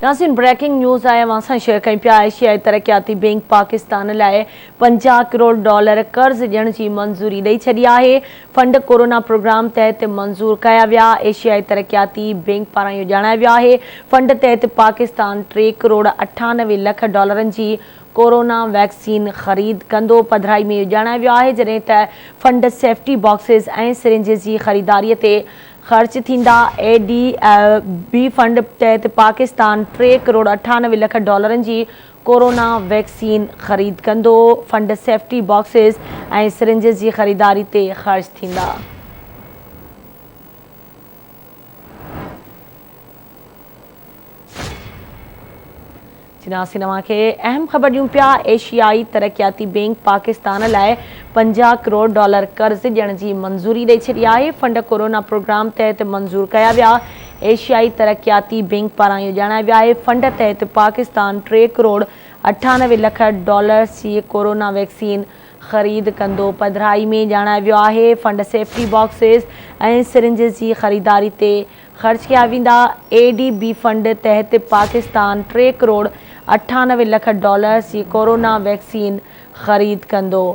नाज़रीन breaking news आया असां शेयर कयूं पिया। एशियाई तरक्याती बैंक पाकिस्तान लाइ $50 करोड़ कर्ज़ ॾियण जी मंज़ूरी ॾेई छॾी आहे। फंड कोरोना प्रोग्राम तहत मंज़ूर कया विया। एशियाई तरक्याती बैंक पारां इहो ॼाणायो वियो आहे। फंड तहत पाकिस्तान $3 करोड़ 98 लख जी कोरोना वैक्सीन ख़रीद कंदो। पधिराई में इहो ॼाणायो वियो आहे, जॾहिं त फंड सेफ्टी बॉक्सिस ऐं सिरिंजिस जी ख़रीदारीअ ते ख़र्च थींदा। ADB फंड तहत पाकिस्तान $3 करोड़ 98 लख जी कोरोना वैक्सीन ख़रीद कंदो। फंड सेफ्टी बॉक्सिस ऐं सिरिंजिस जी ख़रीदारी ते ख़र्च थींदा। अहम ख़बर ॾियूं पिया। एशियाई तरक्याती बैंक पाकिस्तान लाइ $50 करोड़ कर्ज़ ॾियण जी मंज़ूरी ॾेई छॾी आहे। फंड कोरोना प्रोग्राम तहत मंज़ूर कया विया। एशियाई तरक्याती बैंक पारां इहो ॼाणायो वियो आहे। फंड तहत पाकिस्तान $3 करोड़ 98 लख जी कोरोना वैक्सीन ख़रीद कंदो। पधिराई में ॼाणायो वियो आहे, फंड सेफ्टी बॉक्सिस ऐं सिरिंजिस जी ख़रीदारी ते ख़र्च कया वेंदा। ADB फंड तहत पाकिस्तान $3 करोड़ 98 लख जी कोरोना वैक्सीन ख़रीद कंदो।